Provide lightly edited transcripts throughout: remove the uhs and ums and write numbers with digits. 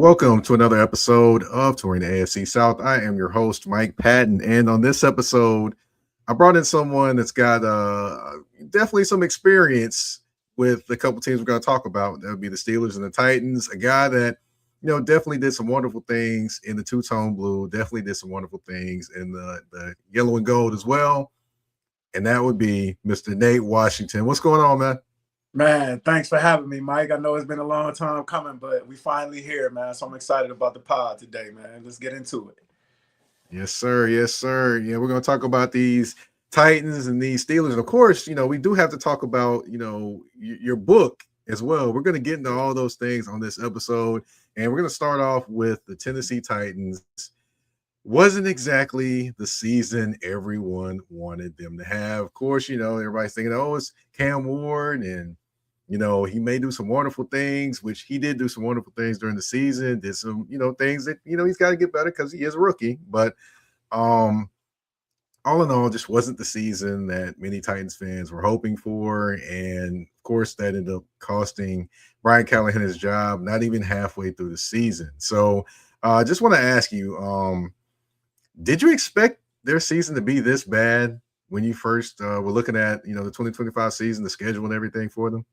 Welcome to another episode of Touring the AFC South. I am your host, Mike Patton, and on this episode, I brought in someone that's got definitely some experience with the couple teams we're going to talk about. That would be the Steelers and the Titans. A guy that definitely did some wonderful things in the two-tone blue. Definitely did some wonderful things in the yellow and gold as well. And that would be Mr. Nate Washington. What's going on, man? Man, thanks for having me, Mike. I know it's been a long time coming, but we finally here, man. So I'm excited about the pod today, man. Let's get into it. Yes, sir. Yes, sir. Yeah, we're going to talk about these Titans and these Steelers. And of course, we do have to talk about, your book as well. We're going to get into all those things on this episode. And we're going to start off with the Tennessee Titans. Wasn't exactly the season everyone wanted them to have. Of course, everybody's thinking, oh, it's Cam Ward and he may do some wonderful things, which he did do some wonderful things during the season, did some, things that, he's got to get better because he is a rookie. But all in all, just wasn't the season that many Titans fans were hoping for. And of course, that ended up costing Brian Callahan his job, not even halfway through the season. So I just want to ask you, did you expect their season to be this bad when you first were looking at, the 2025 season, the schedule and everything for them?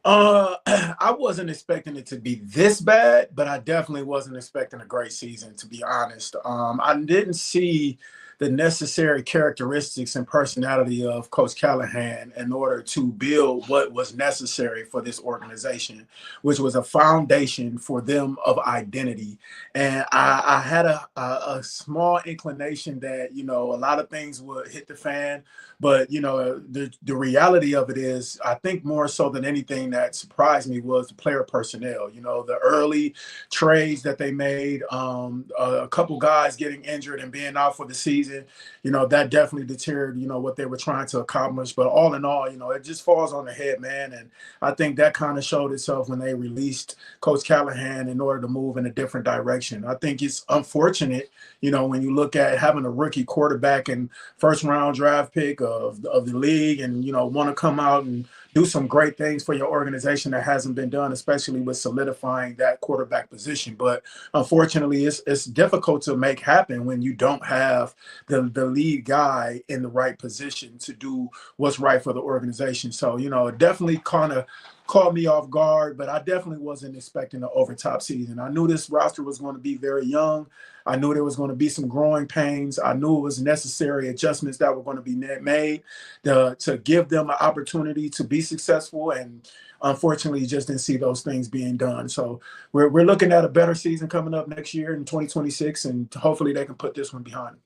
I wasn't expecting it to be this bad, but I definitely wasn't expecting a great season, to be honest. I didn't see the necessary characteristics and personality of Coach Callahan in order to build what was necessary for this organization, which was a foundation for them of identity. And I had a small inclination that, a lot of things would hit the fan. But, the reality of it is, I think more so than anything that surprised me was the player personnel. The early trades that they made, a couple guys getting injured and being out for the season, that definitely deterred, what they were trying to accomplish. But all in all, it just falls on the head, man. And I think that kind of showed itself when they released Coach Callahan in order to move in a different direction. I think it's unfortunate, when you look at having a rookie quarterback and first round draft pick of the league and, want to come out and do some great things for your organization that hasn't been done, especially with solidifying that quarterback position. But unfortunately, it's difficult to make happen when you don't have the lead guy in the right position to do what's right for the organization. So, it definitely kind of caught me off guard, but I definitely wasn't expecting an overtop season. I knew this roster was going to be very young. I knew there was going to be some growing pains. I knew it was necessary adjustments that were going to be made to give them an opportunity to be successful. And unfortunately, you just didn't see those things being done. So we're looking at a better season coming up next year in 2026, and hopefully they can put this one behind them.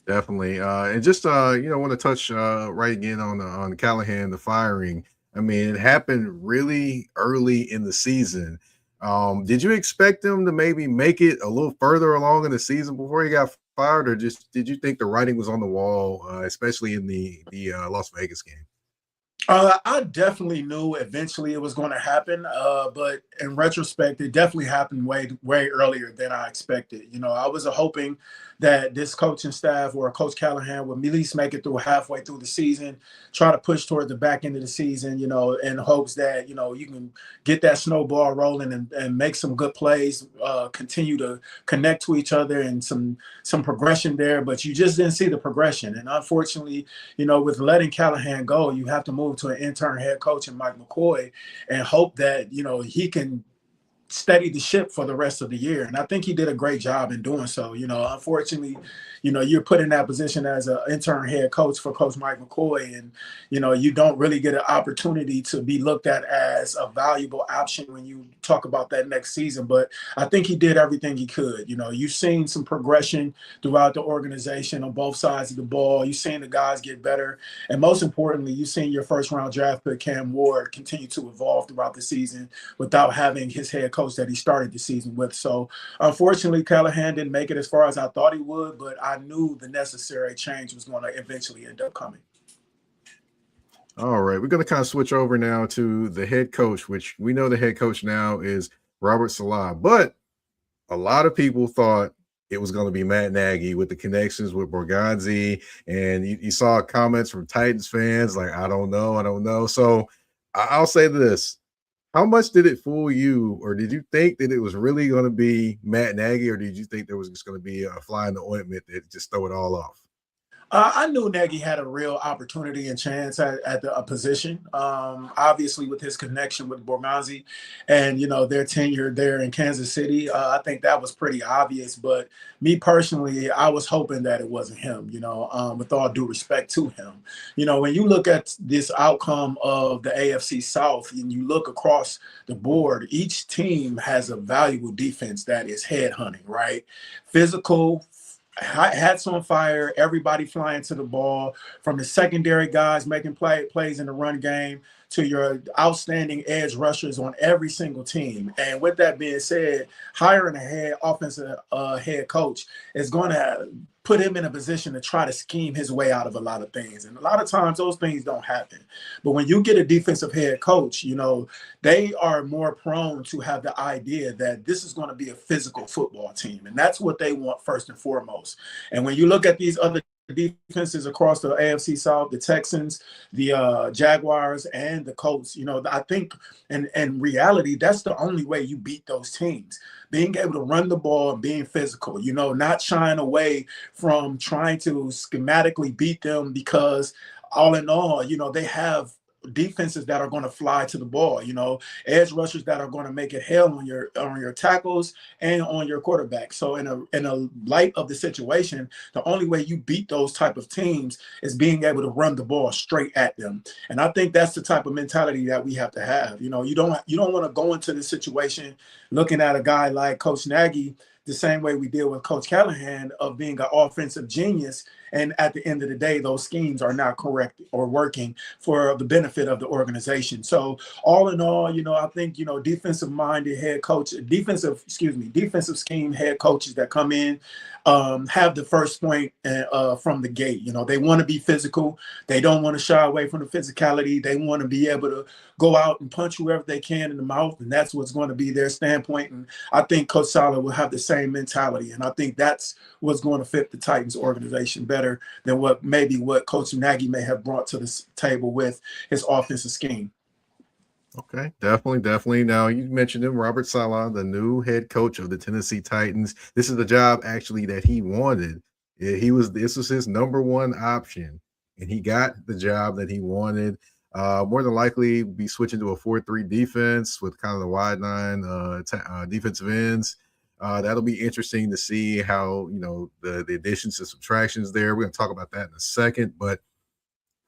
Definitely. And just, want to touch right again on Callahan, the firing. I mean, it happened really early in the season. Did you expect him to maybe make it a little further along in the season before he got fired, or just did you think the writing was on the wall, especially in the Las Vegas game? I definitely knew eventually it was going to happen, but in retrospect, it definitely happened way earlier than I expected. I was hoping that this coaching staff or Coach Callahan would at least make it through halfway through the season, try to push toward the back end of the season, in hopes that, you can get that snowball rolling and make some good plays, continue to connect to each other and some progression there. But you just didn't see the progression. And unfortunately, with letting Callahan go, you have to move to an intern head coach in Mike McCoy and hope that, he can steady the ship for the rest of the year. And I think he did a great job in doing so. Unfortunately, you're put in that position as an intern head coach for Coach Mike McCoy. And, you don't really get an opportunity to be looked at as a valuable option when you talk about that next season. But I think he did everything he could. You've seen some progression throughout the organization on both sides of the ball. You've seen the guys get better. And most importantly, you've seen your first round draft pick, Cam Ward, continue to evolve throughout the season without having his head coach that he started the season with. So unfortunately, Callahan didn't make it as far as I thought he would, but I knew the necessary change was going to eventually end up coming. All right, we're going to kind of switch over now to the head coach, which we know the head coach now is Robert Saleh, but a lot of people thought it was going to be Matt Nagy with the connections with Borgonzi, and you saw comments from Titans fans like, I don't know. So I'll say this. How much did it fool you, or did you think that it was really going to be Matt Nagy, or did you think there was just going to be a fly in the ointment that just throw it all off? I knew Nagy had a real opportunity and chance at the position. Obviously, with his connection with Borgonzi and their tenure there in Kansas City, I think that was pretty obvious. But me personally, I was hoping that it wasn't him. With all due respect to him, when you look at this outcome of the AFC South and you look across the board, each team has a valuable defense that is headhunting, right? Physical, hats on fire, everybody flying to the ball, from the secondary guys making plays in the run game to your outstanding edge rushers on every single team. And with that being said, hiring a offensive head coach is going to put him in a position to try to scheme his way out of a lot of things. And a lot of times those things don't happen. But when you get a defensive head coach, they are more prone to have the idea that this is going to be a physical football team. And that's what they want first and foremost. And when you look at these other defenses across the AFC South, the Texans, the Jaguars, and the Colts, I think in reality, that's the only way you beat those teams. Being able to run the ball and being physical, not shying away from trying to schematically beat them, because all in all, they have defenses that are going to fly to the ball, edge rushers that are going to make it hell on your tackles and on your quarterback. So in a light of the situation, the only way you beat those type of teams is being able to run the ball straight at them. And I think that's the type of mentality that we have to have. You don't want to go into this situation looking at a guy like Coach Nagy the same way we deal with Coach Callahan, of being an offensive genius. And at the end of the day, those schemes are not correct or working for the benefit of the organization. So all in all, I think, defensive scheme head coaches that come in have the first point from the gate. They want to be physical. They don't want to shy away from the physicality. They want to be able to go out and punch whoever they can in the mouth. And that's what's going to be their standpoint. And I think Coach Saleh will have the same mentality. And I think that's what's going to fit the Titans organization better than what Coach Nagy may have brought to the table with his offensive scheme. Okay, definitely. Now, you mentioned him, Robert Saleh, the new head coach of the Tennessee Titans. This is the job actually that he wanted. This was his number one option, and he got the job that he wanted. More than likely, be switching to a 4-3 defense with kind of the wide nine defensive ends. That'll be interesting to see how the additions and subtractions there. We're going to talk about that in a second. But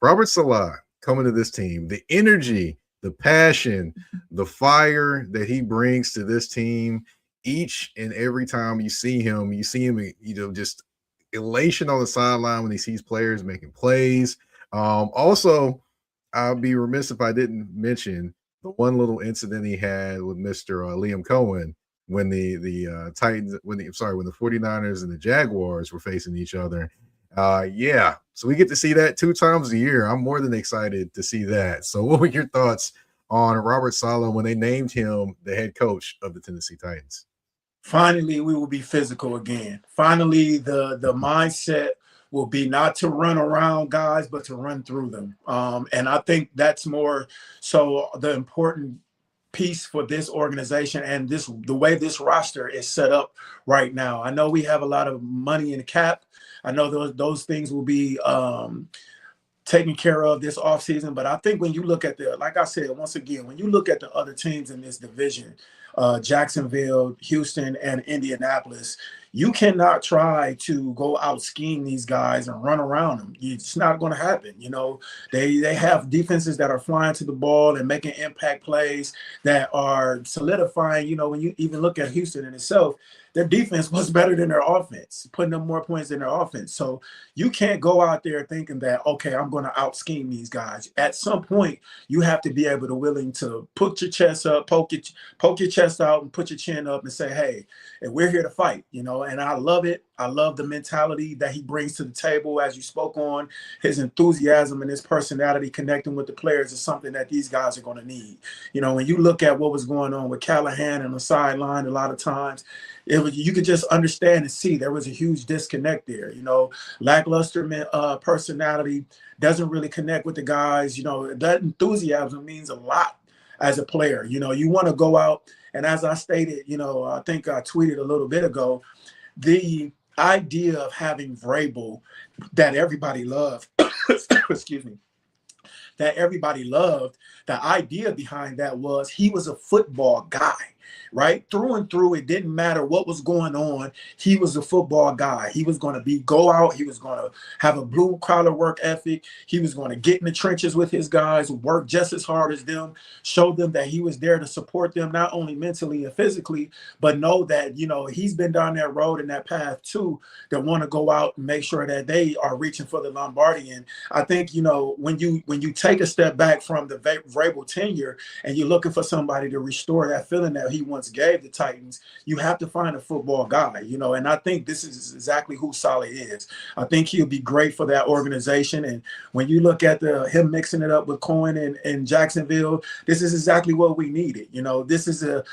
Robert Saleh coming to this team, the energy, the passion, the fire that he brings to this team each and every time you see him, just elation on the sideline when he sees players making plays. Also, I'd be remiss if I didn't mention the one little incident he had with Mr. Liam Cohen when the Titans, when the 49ers and the Jaguars were facing each other. So we get to see that 2 times a year. I'm more than excited to see that. So what were your thoughts on Robert Saleh when they named him the head coach of the Tennessee Titans? Finally, we will be physical again. Finally, the mindset will be not to run around guys, but to run through them. And I think that's more so the important piece for this organization and the way this roster is set up right now. I know we have a lot of money in the cap. I know those things will be taken care of this offseason. But I think when you look at like I said, once again, when you look at the other teams in this division, Jacksonville, Houston, and Indianapolis, you cannot try to go out scheme these guys and run around them. It's not going to happen. They have defenses that are flying to the ball and making impact plays that are solidifying. When you even look at Houston in itself, their defense was better than their offense, putting up more points than their offense. So you can't go out there thinking that, okay, I'm going to out scheme these guys. At some point, you have to be able to willing to put your chest up, poke your chest out and put your chin up and say, hey, and we're here to fight, and I love it. I love the mentality that he brings to the table, as you spoke on. His enthusiasm and his personality connecting with the players is something that these guys are going to need. When you look at what was going on with Callahan on the sideline, a lot of times, you could just understand and see there was a huge disconnect there. Lackluster personality doesn't really connect with the guys. That enthusiasm means a lot as a player. You know, you want to go out, and as I stated, you know, I think I tweeted a little bit ago, the idea of having Vrabel that everybody loved, excuse me, that everybody loved, the idea behind that was he was a football guy, right? Through and through, it didn't matter what was going on. He was a football guy. He was going to go out. He was going to have a blue collar work ethic. He was going to get in the trenches with his guys, work just as hard as them, show them that he was there to support them, not only mentally and physically, but know that, you know, he's been down that road and that path too, that want to go out and make sure that they are reaching for the Lombardi. And I think, you know, when you take a step back from the Vrabel tenure and you're looking for somebody to restore that feeling that he once gave the Titans, you have to find a football guy, you know, and I think this is exactly who Saleh is. I think he'll be great for that organization. And when you look at him mixing it up with Cohen and Jacksonville, this is exactly what we needed. You know, this is a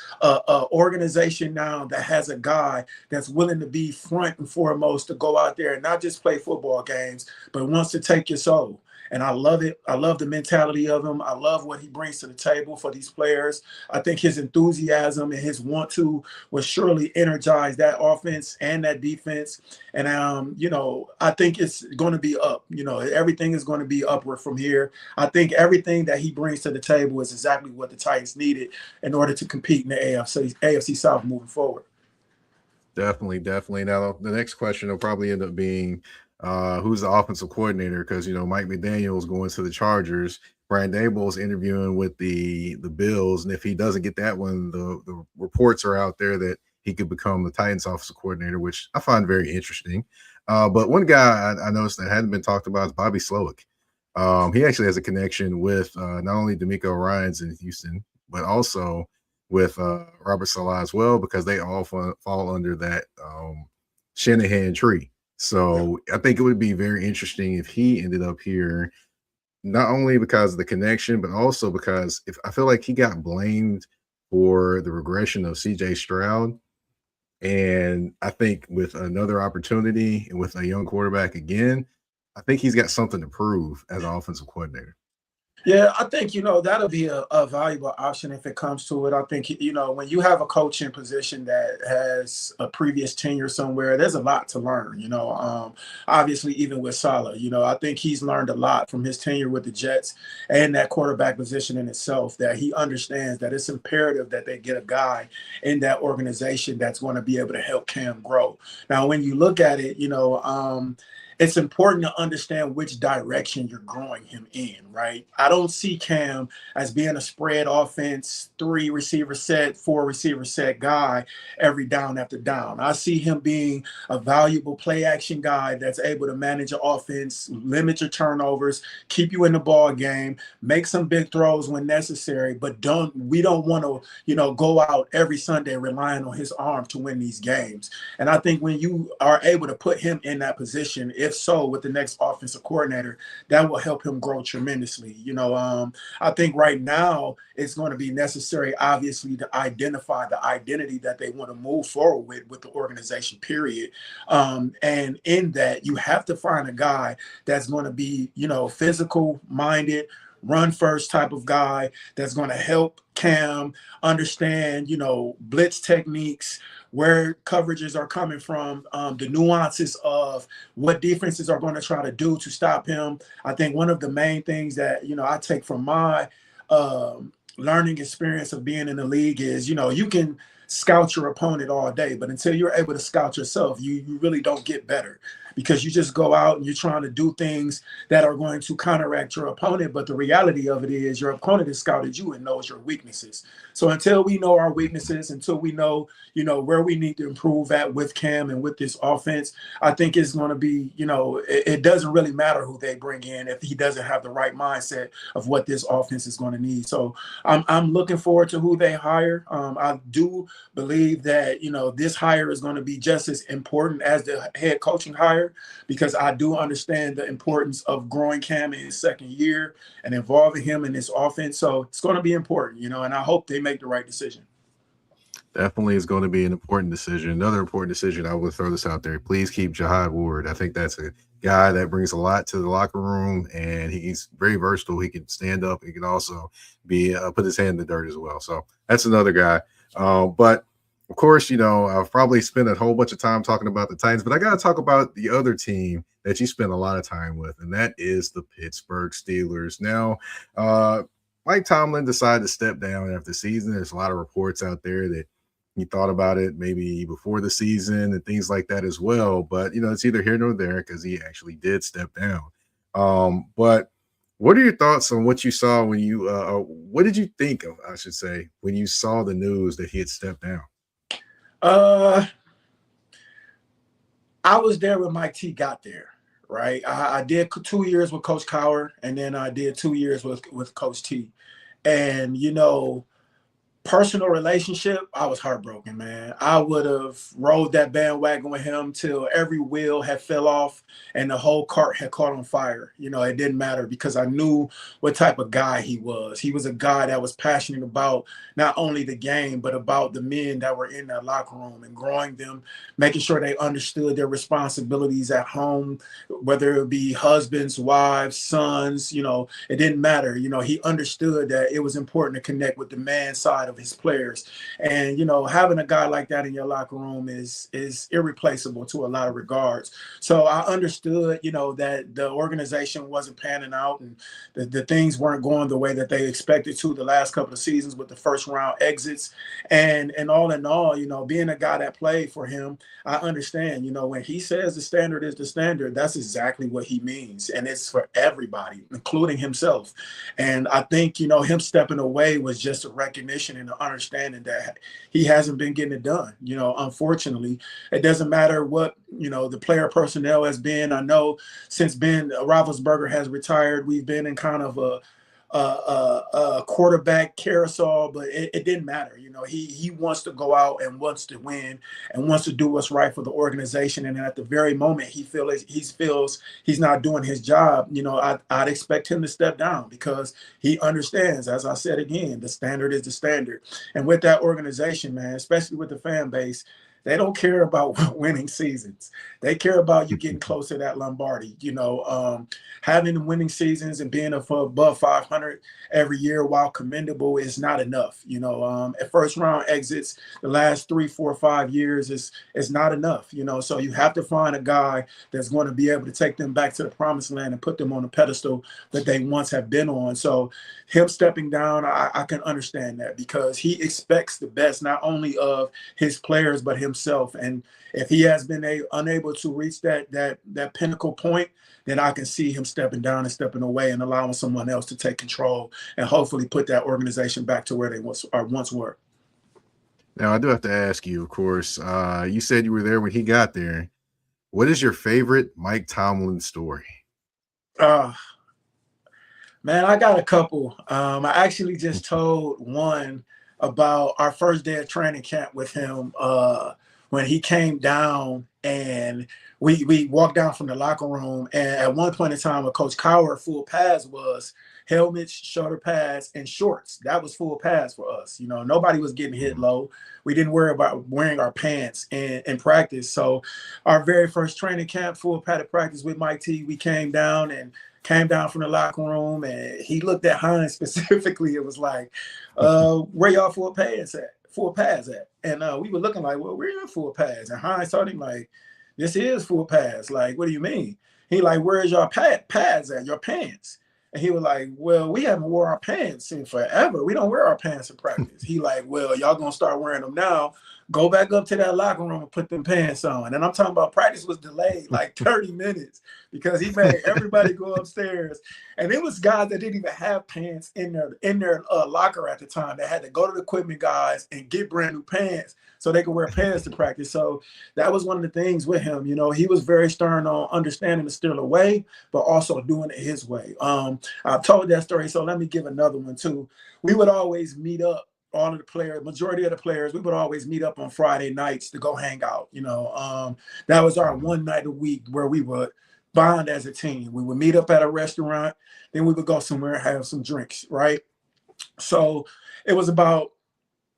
organization now that has a guy that's willing to be front and foremost, to go out there and not just play football games, but wants to take your soul. And I love it. I love the mentality of him. I love what he brings to the table for these players. I think his enthusiasm and his want to will surely energize that offense and that defense. And, you know, I think it's going to be up. You know, everything is going to be upward from here. I think everything that he brings to the table is exactly what the Titans needed in order to compete in the AFC South moving forward. Definitely, definitely. Now, the next question will probably end up being who's the offensive coordinator? Because, you know, Mike McDaniel's going to the Chargers. Brian Daboll's interviewing with the Bills. And if he doesn't get that one, the reports are out there that he could become the Titans offensive coordinator, which I find very interesting. But one guy I noticed that hadn't been talked about is Bobby Slowick. He actually has a connection with not only D'Amico Ryans in Houston, but also with Robert Saleh as well, because they all fall under that Shanahan tree. So I think it would be very interesting if he ended up here, not only because of the connection, but also because if I feel like he got blamed for the regression of CJ Stroud. And I think with another opportunity and with a young quarterback again, I think he's got something to prove as an offensive coordinator. Yeah, I think, you know, that'll be a valuable option if it comes to it. I think, you know, when you have a coaching position that has a previous tenure somewhere, there's a lot to learn, you know. Obviously, even with Saleh, you know, I think he's learned a lot from his tenure with the Jets and that quarterback position in itself, that he understands that it's imperative that they get a guy in that organization that's going to be able to help Cam grow. Now, when you look at it, you know, it's important to understand which direction you're growing him in, right? I don't see Cam as being a spread offense, 3 receiver set, 4 receiver set guy every down after down. I see him being a valuable play action guy that's able to manage your offense, limit your turnovers, keep you in the ball game, make some big throws when necessary, but we don't want to, you know, go out every Sunday relying on his arm to win these games. And I think when you are able to put him in that position, if so, with the next offensive coordinator, that will help him grow tremendously. You know, I think right now it's going to be necessary, obviously, to identify the identity that they want to move forward with the organization, period. And in that, you have to find a guy that's going to be, you know, physical minded, run first type of guy that's going to help Cam understand, you know, blitz techniques, where coverages are coming from, the nuances of what defenses are going to try to do to stop him. I think one of the main things that, you know, I take from my learning experience of being in the league is, you know, you can scout your opponent all day, but until you're able to scout yourself, you really don't get better, because you just go out and you're trying to do things that are going to counteract your opponent. But the reality of it is your opponent has scouted you and knows your weaknesses. So until we know our weaknesses, until we know, you know, where we need to improve at with Cam and with this offense, I think it's going to be, you know, it doesn't really matter who they bring in if he doesn't have the right mindset of what this offense is going to need. So I'm looking forward to who they hire. I do believe that, you know, this hire is going to be just as important as the head coaching hire, because I do understand the importance of growing Cam in his second year and involving him in this offense. So it's going to be important, you know, and I hope they make the right decision. Definitely is going to be an important decision. Another important decision, I will throw this out there. Please keep Jihad Ward. I think that's a guy that brings a lot to the locker room, and he's very versatile. He can stand up. He can also be put his hand in the dirt as well. So that's another guy. But of course, I've probably spent a whole bunch of time talking about the Titans, but I got to talk about the other team that you spent a lot of time with, and that is the Pittsburgh Steelers. Now, Mike Tomlin decided to step down after the season. There's a lot of reports out there that he thought about it maybe before the season and things like that as well. But, it's either here nor there because he actually did step down. But what are your thoughts on what you saw when what did you think of, I should say, when you saw the news that he had stepped down? I was there when Mike T got there, right? I did 2 years with Coach Cowher, and then I did 2 years with Coach T. And, personal relationship, I was heartbroken, man. I would have rode that bandwagon with him till every wheel had fell off and the whole cart had caught on fire. It didn't matter because I knew what type of guy he was. He was a guy that was passionate about not only the game, but about the men that were in that locker room and growing them, making sure they understood their responsibilities at home, whether it be husbands, wives, sons, it didn't matter. He understood that it was important to connect with the man side of his players. And, having a guy like that in your locker room is irreplaceable to a lot of regards. So I understood, that the organization wasn't panning out and the things weren't going the way that they expected to the last couple of seasons with the first round exits. And all in all, being a guy that played for him, I understand, when he says the standard is the standard, that's exactly what he means. And it's for everybody, including himself. And I think, him stepping away was just a recognition and an understanding that he hasn't been getting it done. Unfortunately, it doesn't matter what, the player personnel has been. I know since Ben Roethlisberger has retired, we've been in kind of a quarterback carousel, but it didn't matter. He wants to go out and wants to win and wants to do what's right for the organization. And at the very moment he feels he's not doing his job, I'd expect him to step down because he understands, as I said again, the standard is the standard. And with that organization, man, especially with the fan base, they don't care about winning seasons. They care about you getting close to that Lombardi. Having winning seasons and being above 500 every year, while commendable, is not enough. At first round exits, the last 3, 4, 5 years is not enough. So you have to find a guy that's going to be able to take them back to the promised land and put them on a pedestal that they once have been on. So him stepping down, I can understand that because he expects the best not only of his players but himself. And if he has been unable to reach that pinnacle point, then I can see him stepping down and stepping away and allowing someone else to take control and hopefully put that organization back to where they once were. Now, I do have to ask you, of course, you said you were there when he got there. What is your favorite Mike Tomlin story? Man, I got a couple. I actually just told one about our first day of training camp with him when he came down and we walked down from the locker room. And at one point in time, with Coach Cowher, full pads was helmets, shoulder pads, and shorts. That was full pads for us. Nobody was getting hit low. We didn't worry about wearing our pants in practice. So our very first training camp, full padded practice with Mike T, we came down from the locker room, and he looked at Hines specifically. It was like, where y'all full pads at? And we were looking like, well, we're in full pads. And Hines told him, like, this is full pads. Like, what do you mean? He like, where's your pads at, your pants? And he was like, well, we haven't worn our pants in forever. We don't wear our pants in practice. He like, well, y'all going to start wearing them now. Go back up to that locker room and put them pants on. And I'm talking about practice was delayed like 30 minutes because he made everybody go upstairs. And it was guys that didn't even have pants in their locker at the time. They had to go to the equipment guys and get brand new pants so they could wear pants to practice. So that was one of the things with him. He was very stern on understanding the Steeler way, but also doing it his way. I've told that story, so let me give another one too. We would always meet up. All of the players, majority of the players, we would always meet up on Friday nights to go hang out. That was our one night a week where we would bond as a team. We would meet up at a restaurant, then we would go somewhere and have some drinks, right? So it was about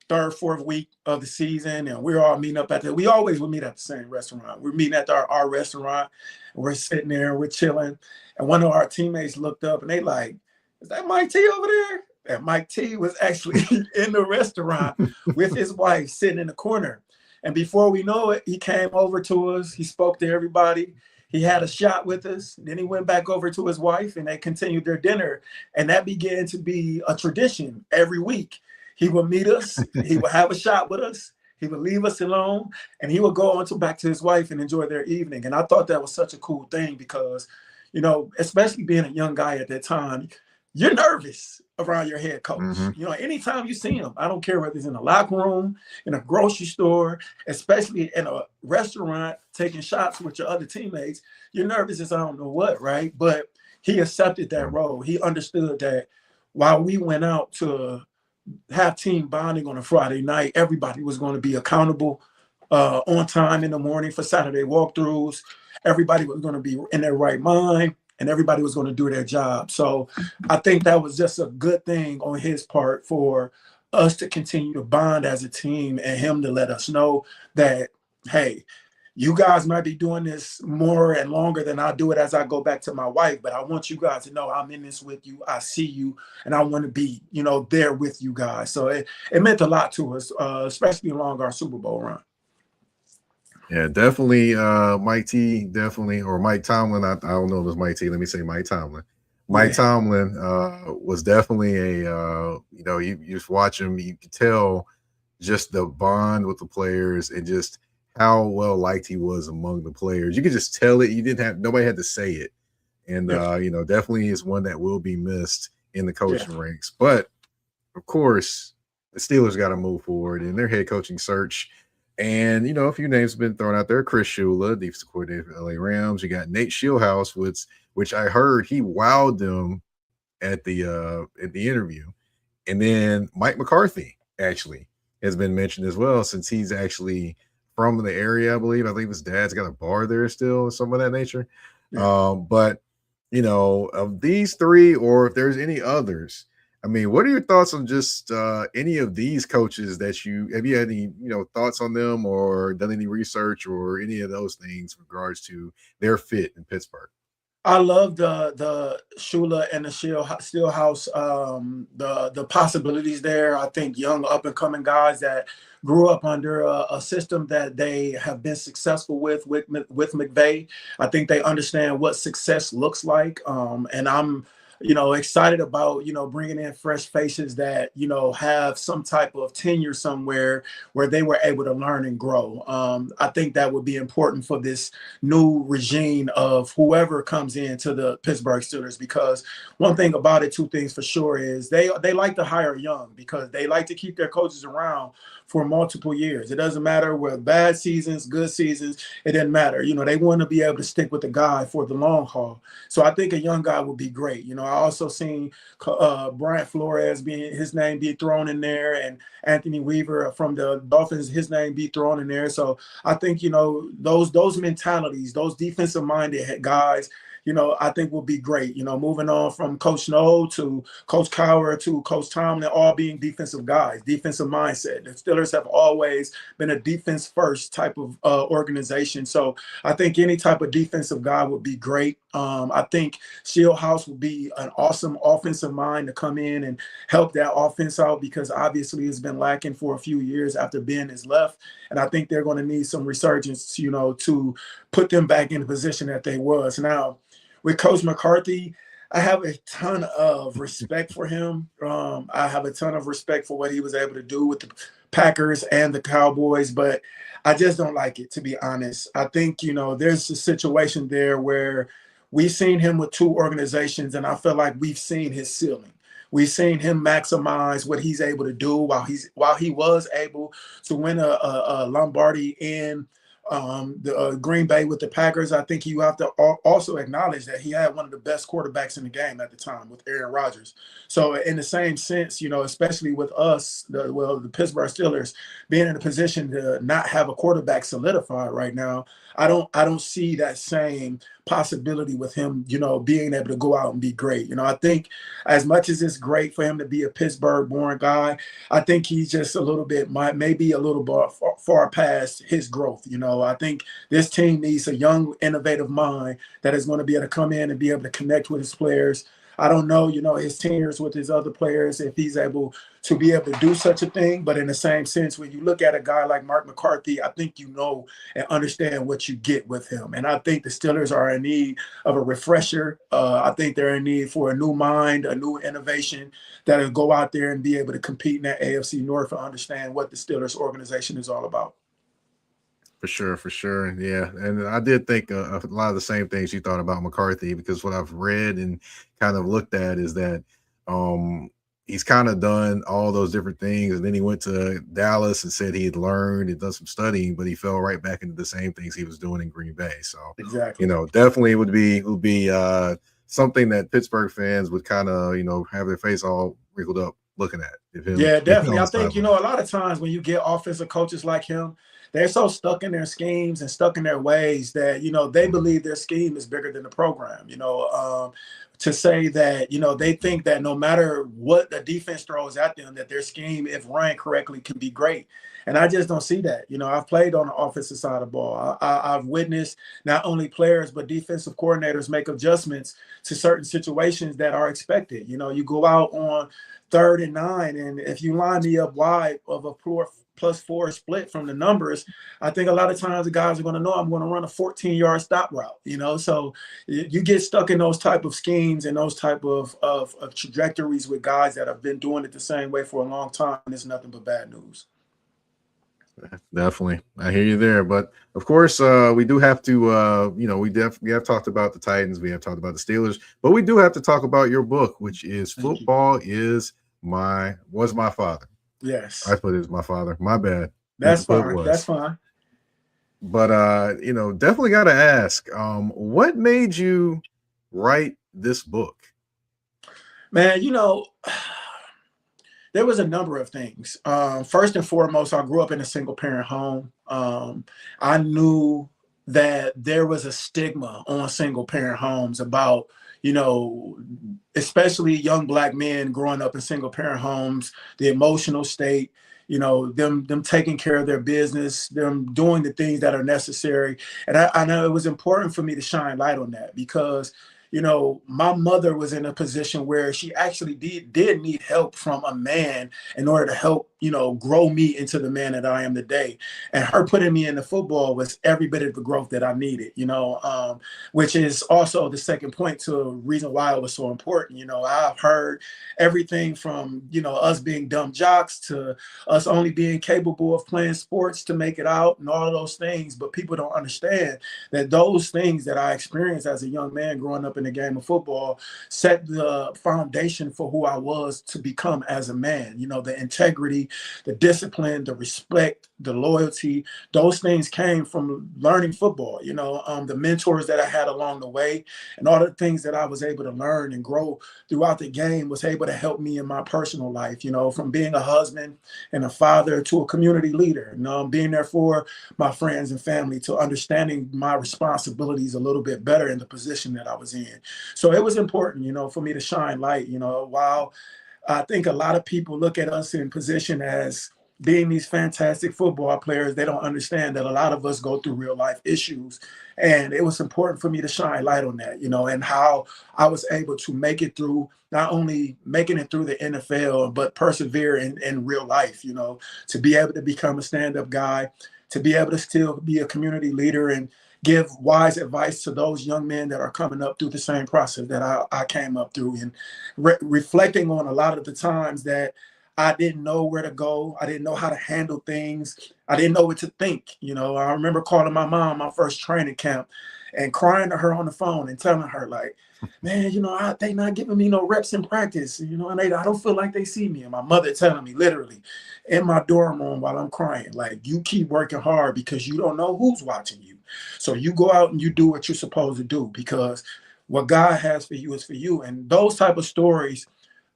third, fourth week of the season, and we're all meeting up we always would meet at the same restaurant. We're meeting at our restaurant, and we're sitting there, we're chilling, and one of our teammates looked up and they like, is that Mike T over there? And Mike T was actually in the restaurant with his wife sitting in the corner. And before we know it, he came over to us. He spoke to everybody. He had a shot with us. Then he went back over to his wife and they continued their dinner. And that began to be a tradition every week. He would meet us. He would have a shot with us. He would leave us alone and he would go on to back to his wife and enjoy their evening. And I thought that was such a cool thing because, you know, especially being a young guy at that time, you're nervous around your head coach. Mm-hmm. You know, anytime you see him, I don't care whether it's in a locker room, in a grocery store, especially in a restaurant, taking shots with your other teammates, you're nervous as I don't know what, right? But he accepted that role. He understood that while we went out to have team bonding on a Friday night, everybody was going to be accountable on time in the morning for Saturday walkthroughs. Everybody was going to be in their right mind. And everybody was going to do their job. So I think that was just a good thing on his part for us to continue to bond as a team and him to let us know that, hey, you guys might be doing this more and longer than I do it as I go back to my wife, but I want you guys to know I'm in this with you. I see you and I want to be, you know, there with you guys. So it meant a lot to us, especially along our Super Bowl run. Yeah, definitely. Mike T, definitely, or Mike Tomlin. I don't know if it's Mike T. Let me say Mike Tomlin. Mike Tomlin was definitely you know, you just watch him, you could tell just the bond with the players and just how well liked he was among the players. You could just tell it. Nobody had to say it. And, you know, definitely is one that will be missed in the coaching ranks. But, of course, the Steelers got to move forward in their head coaching search. And, you know, a few names have been thrown out there. Chris Shula, defensive coordinator for LA Rams. You got Nate Shieldhouse, which I heard he wowed them at the interview. And then Mike McCarthy actually has been mentioned as well, since he's actually from the area, I believe. I think his dad's got a bar there still or something of that nature. Yeah. But, you know, of these three, or if there's any others, I mean, what are your thoughts on just any of these coaches that have you had any, you know, thoughts on them or done any research or any of those things in regards to their fit in Pittsburgh? I love the Shula and the Steelhouse, the possibilities there. I think young up and coming guys that grew up under a system that they have been successful with McVay. I think they understand what success looks like. And I'm, you know, excited about, you know, bringing in fresh faces that, you know, have some type of tenure somewhere where they were able to learn and grow. I think that would be important for this new regime of whoever comes into the Pittsburgh Steelers, because one thing about it, two things for sure, is they like to hire young because they like to keep their coaches around for multiple years. It doesn't matter whether bad seasons, good seasons, it doesn't matter. You know, they want to be able to stick with the guy for the long haul. So I think a young guy would be great. You know, I also seen Brian Flores his name be thrown in there, and Anthony Weaver from the Dolphins, his name be thrown in there. So I think, you know, those mentalities, those defensive minded guys, you know, I think will be great. You know, moving on from Coach Snow to Coach Cowher to Coach Tomlin, all being defensive guys, defensive mindset. The Steelers have always been a defense first type of organization. So I think any type of defensive guy would be great. I think Shieldhouse will be an awesome offensive mind to come in and help that offense out, because obviously it's been lacking for a few years after Ben has left. And I think they're going to need some resurgence, you know, to put them back in the position that they was. Now, with Coach McCarthy, I have a ton of respect for him. I have a ton of respect for what he was able to do with the Packers and the Cowboys, but I just don't like it, to be honest. I think, you know, there's a situation there where we've seen him with two organizations, and I feel like we've seen his ceiling. We've seen him maximize what he's able to do while he was able to win a Lombardi in The Green Bay with the Packers, I think you have to also acknowledge that he had one of the best quarterbacks in the game at the time with Aaron Rodgers. So in the same sense, especially with us, the Pittsburgh Steelers being in a position to not have a quarterback solidified right now, I don't see that same possibility with him, being able to go out and be great. I think as much as it's great for him to be a Pittsburgh-born guy, I think he's just a little bit, maybe a little bit far past his growth. I think this team needs a young, innovative mind that is going to be able to come in and be able to connect with his players. I don't know, his tenures with his other players, if he's able to be able to do such a thing. But in the same sense, when you look at a guy like Mark McCarthy, I think and understand what you get with him. And I think the Steelers are in need of a refresher. I think they're in need for a new mind, a new innovation that'll go out there and be able to compete in that AFC North and understand what the Steelers organization is all about. For sure. Yeah. And I did think a lot of the same things you thought about McCarthy, because what I've read and kind of looked at is that he's kind of done all those different things. And then he went to Dallas and said he had learned and done some studying, but he fell right back into the same things he was doing in Green Bay. So, exactly, definitely would be something that Pittsburgh fans would kind of, have their face all wrinkled up looking at. Yeah, definitely. I think, a lot of times when you get offensive coaches like him, they're so stuck in their schemes and stuck in their ways that, they believe their scheme is bigger than the program, to say that, they think that no matter what the defense throws at them, that their scheme, if run correctly, can be great. And I just don't see that. I've played on the offensive side of the ball. I've witnessed not only players, but defensive coordinators make adjustments to certain situations that are expected. You go out on 3rd and 9, and if you line me up wide of a +4 split from the numbers, I think a lot of times the guys are going to know I'm going to run a 14-yard stop route, so you get stuck in those type of schemes and those type of trajectories with guys that have been doing it the same way for a long time, and it's nothing but bad news. Definitely. I hear you there. But of course, we do have to, we have talked about the Titans. We have talked about the Steelers, but we do have to talk about your book, which is Football Was My Father. Yes. I put it as my father. My bad. That's fine. That's fine. But, definitely got to ask, what made you write this book? Man, there was a number of things. First and foremost, I grew up in a single parent home. I knew that there was a stigma on single parent homes about, especially young Black men growing up in single parent homes, the emotional state, them taking care of their business, them doing the things that are necessary. And I know it was important for me to shine light on that because my mother was in a position where she actually did need help from a man in order to help, grow me into the man that I am today. And her putting me into football was every bit of the growth that I needed, which is also the second point to a reason why it was so important. I've heard everything from, us being dumb jocks to us only being capable of playing sports to make it out and all of those things. But people don't understand that those things that I experienced as a young man growing up in the game of football set the foundation for who I was to become as a man. The integrity, the discipline, the respect, the loyalty, those things came from learning football. The mentors that I had along the way and all the things that I was able to learn and grow throughout the game was able to help me in my personal life, from being a husband and a father to a community leader, being there for my friends and family, to understanding my responsibilities a little bit better in the position that I was in. So it was important, for me to shine light, while I think a lot of people look at us in position as being these fantastic football players, they don't understand that a lot of us go through real life issues. And it was important for me to shine light on that, and how I was able to make it through, not only making it through the NFL, but persevere in real life, to be able to become a stand-up guy, to be able to still be a community leader and give wise advice to those young men that are coming up through the same process that I came up through, and reflecting on a lot of the times that I didn't know where to go. I didn't know how to handle things. I didn't know what to think. I remember calling my mom my first training camp, and crying to her on the phone and telling her like, man, they not giving me no reps in practice, and I don't feel like they see me. And my mother telling me literally in my dorm room while I'm crying, like, you keep working hard because you don't know who's watching you. So you go out and you do what you're supposed to do, because what God has for you is for you. And those type of stories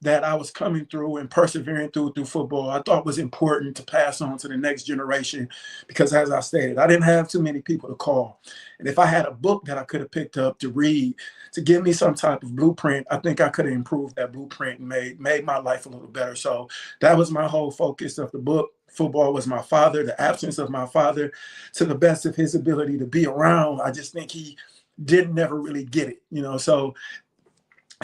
that I was coming through and persevering through football, I thought was important to pass on to the next generation, because as I stated, I didn't have too many people to call. And if I had a book that I could have picked up to read to give me some type of blueprint, I think I could have improved that blueprint and made my life a little better. So that was my whole focus of the book. Football was my father. The absence of my father, to the best of his ability to be around, I just think he did never really get it, so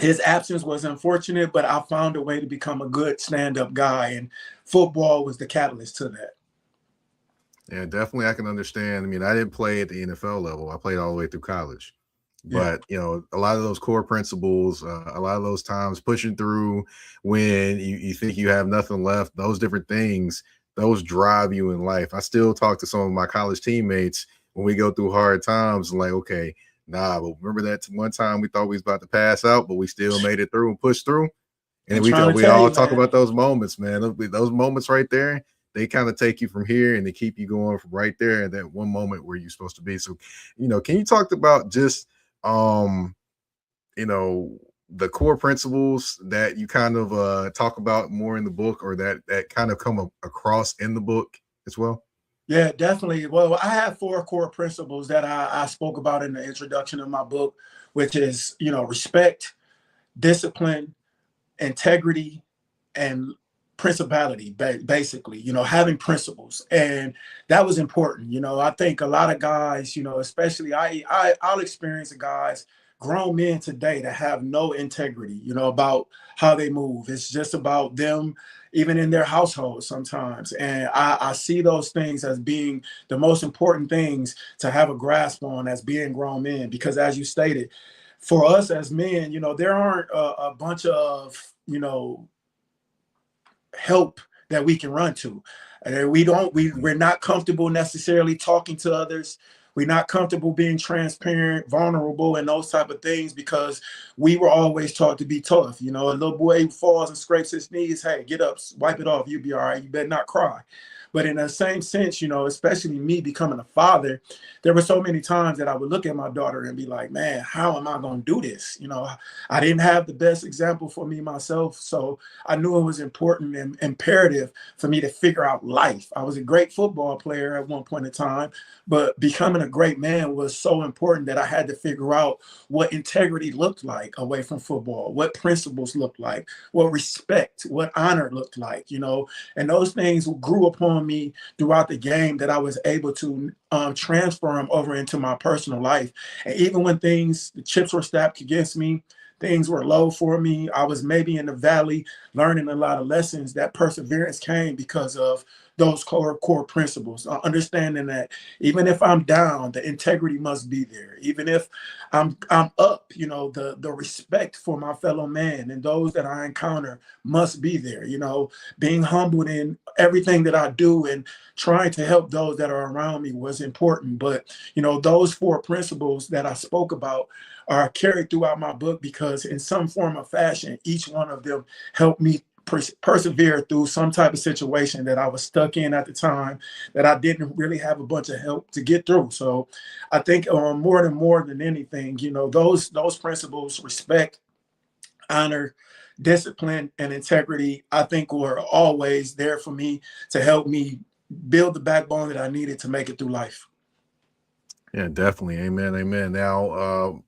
his absence was unfortunate, but I found a way to become a good stand-up guy, and football was the catalyst to that. Yeah, definitely. I can understand. I mean, I didn't play at the NFL level. I played all the way through college. But, a lot of those core principles, a lot of those times pushing through when you think you have nothing left, those different things, those drive you in life. I still talk to some of my college teammates when we go through hard times, like, okay, nah, but remember that one time we thought we was about to pass out, but we still made it through and pushed through. And we all talk about those moments, man. Those moments right there, they kind of take you from here and they keep you going from right there at that one moment where you're supposed to be. So, can you talk about just, the core principles that you kind of talk about more in the book, or that kind of come across in the book as well? Yeah, definitely. Well, I have 4 core principles that I spoke about in the introduction of my book, which is, respect, discipline, integrity, and principality, basically, having principles. And that was important. I think a lot of guys, especially I'll experience guys, grown men today, that have no integrity, about how they move. It's just about them, even in their household sometimes. And I see those things as being the most important things to have a grasp on as being grown men, because as you stated, for us as men, there aren't a bunch of, help that we can run to. And we're not comfortable necessarily talking to others. We're not comfortable being transparent, vulnerable, and those type of things, because we were always taught to be tough. A little boy falls and scrapes his knees, hey, get up, wipe it off, you'll be all right, you better not cry. But in the same sense, especially me becoming a father, there were so many times that I would look at my daughter and be like, man, how am I going to do this? I didn't have the best example for me myself. So I knew it was important and imperative for me to figure out life. I was a great football player at one point in time, but becoming a great man was so important that I had to figure out what integrity looked like away from football, what principles looked like, what respect, what honor looked like, and those things grew upon me throughout the game, that I was able to transfer them over into my personal life. And even when the chips were stacked against me, things were low for me, I was maybe in the valley learning a lot of lessons, that perseverance came because of those core principles, understanding that even if I'm down, the integrity must be there. Even if I'm up, the respect for my fellow man and those that I encounter must be there. Being humbled in everything that I do and trying to help those that are around me was important. But those 4 principles that I spoke about are carried throughout my book, because in some form or fashion, each one of them helped me persevere through some type of situation that I was stuck in at the time, that I didn't really have a bunch of help to get through. So I think more than anything, those principles, respect, honor, discipline, and integrity, I think were always there for me to help me build the backbone that I needed to make it through life. Yeah, definitely. Amen. Amen. Now,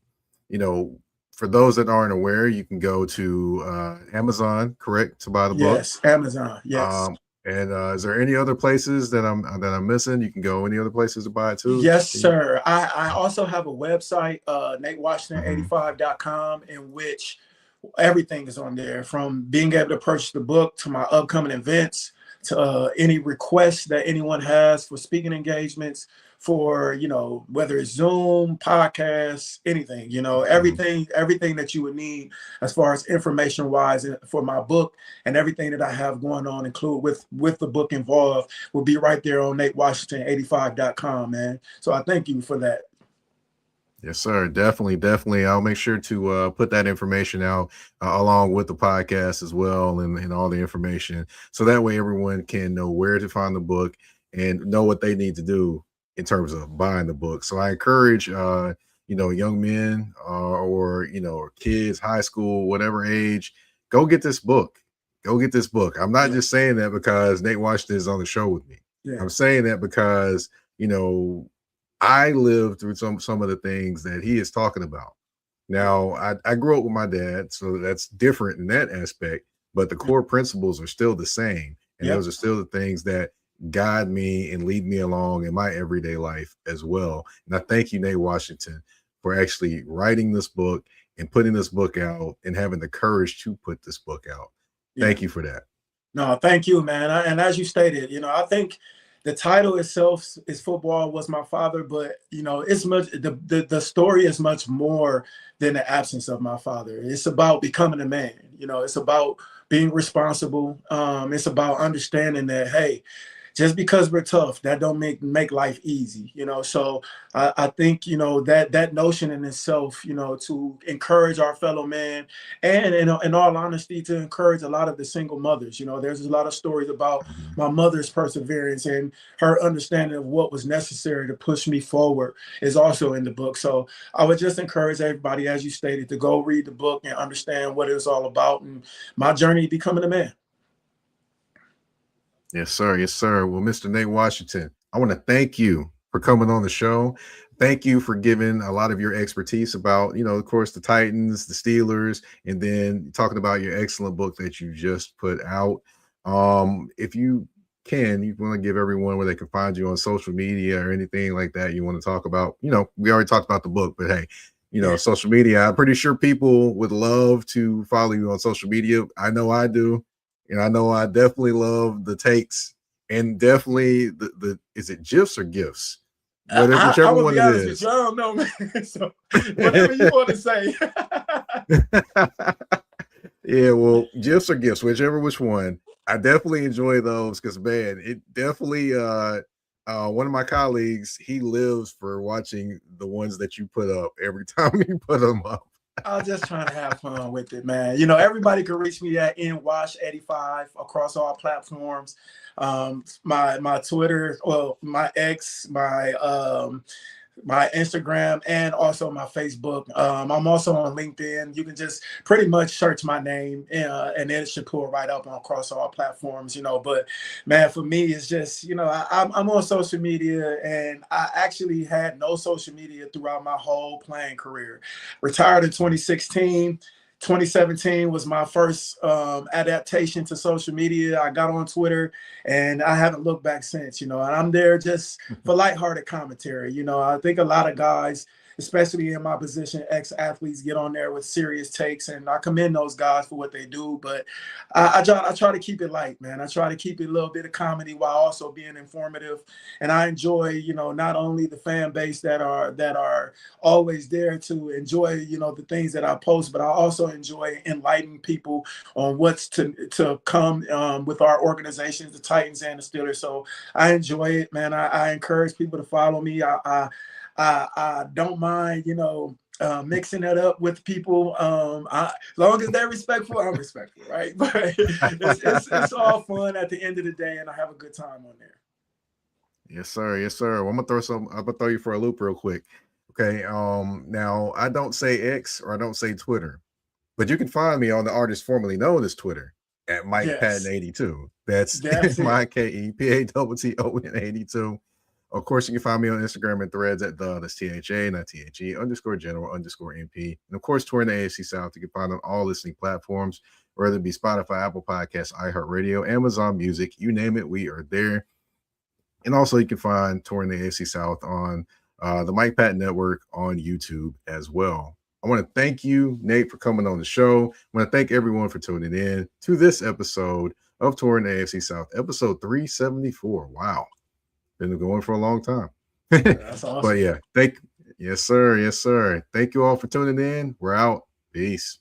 for those that aren't aware, you can go to Amazon, correct, to buy the book. Yes, Amazon. Yes. And is there any other places that I'm missing? You can go any other places to buy it too? Yes, sir. I also have a website, NateWashington85.com, in which everything is on there, from being able to purchase the book to my upcoming events, to any requests that anyone has for speaking engagements, for whether it's Zoom, podcasts, anything, everything that you would need as far as information wise for my book, and everything that I have going on, include with the book involved, will be right there on NateWashington85.com, man. So I thank you for that. Yes, sir. Definitely, definitely. I'll make sure to put that information out along with the podcast as well, and all the information, so that way everyone can know where to find the book and know what they need to do in terms of buying the book. So I encourage, young men or kids, high school, whatever age, go get this book. Go get this book. I'm not Yeah, just saying that because Nate Washington is on the show with me. yeah, I'm saying that because you know I lived through some of the things that he is talking about. yeah, Now, I grew up with my dad, so that's different in that aspect, but the core principles are still the same. And yep, those are still the things that guide me and lead me along in my everyday life as well. And I thank you, Nate Washington, for actually writing this book and putting this book out and having the courage to put this book out. yeah. Thank you for that. No, thank you, man. And as you stated, I think the title itself is Football Was My Father, but it's much the story is much more than the absence of my father. It's about becoming a man. It's about being responsible. It's about understanding that, hey, just because we're tough, that don't make life easy. So I think that notion in itself, to encourage our fellow man, and in all honesty, to encourage a lot of the single mothers. There's a lot of stories about Mhm. my mother's perseverance and her understanding of what was necessary to push me forward is also in the book. So I would just encourage everybody, as you stated, to go read the book and understand what it's all about and my journey becoming a man. Yes, sir. Yes, sir. Well, Mr. Nate Washington, I want to thank you for coming on the show. Thank you for giving a lot of your expertise about, of course, the Titans, the Steelers, and then talking about your excellent book that you just put out. If you want to give everyone where they can find you on social media or anything like that you want to talk about. We already talked about the book, but hey, Yeah. social media. I'm pretty sure people would love to follow you on social media. I know I do. And I know I definitely love the takes and definitely the is it GIFs or gifts? Whatever, I whichever will one be it honest with you. is. I don't know, man. So whatever you want to say. Yeah, well, GIFs or gifts, which one. I definitely enjoy those because man, it definitely one of my colleagues, he lives for watching the ones that you put up every time you put them up. I was just trying to have fun with it, man. Everybody can reach me at nwash85 across all platforms. My Twitter, well, my X, my Instagram, and also my Facebook. I'm also on LinkedIn. You can just pretty much search my name, and it should pull right up on across all platforms. But man, for me, it's just I'm on social media, and I actually had no social media throughout my whole playing career. Retired in 2016. 2017 was my first adaptation to social media. I got on Twitter and I haven't looked back since, and I'm there just for lighthearted commentary. I think a lot of guys, especially in my position, ex-athletes, get on there with serious takes, and I commend those guys for what they do. But I try to keep it light, man. I try to keep it a little bit of comedy while also being informative. And I enjoy, not only the fan base that are always there to enjoy, the things that I post, but I also enjoy enlightening people on what's to come with our organizations, the Titans and the Steelers. So I enjoy it, man. I encourage people to follow me. I don't mind, mixing it up with people. As long as they're respectful, I'm respectful, right? But it's all fun at the end of the day, and I have a good time on there. Yes, sir. Yes, sir. Well, I'm gonna throw you for a loop real quick. Okay. Now I don't say X or I don't say Twitter, but you can find me on the artist formerly known as Twitter at Mike Patton Yes, 82. That's that's it. MikePatton 82. Of course, you can find me on Instagram and threads at that's THA, not THE, underscore general underscore MP. And of course, touring the AFC South, you can find on all listening platforms, whether it be Spotify, Apple Podcasts, iHeartRadio, Amazon Music, you name it, we are there. And also, you can find Touring the AFC South on the Mike Patton Network on YouTube as well. I want to thank you, Nate, for coming on the show. I want to thank everyone for tuning in to this episode of Touring the AFC South, episode 374. Wow. Been going for a long time. That's But awesome. yeah, yes, sir. Yes, sir. Thank you all for tuning in. We're out. Peace.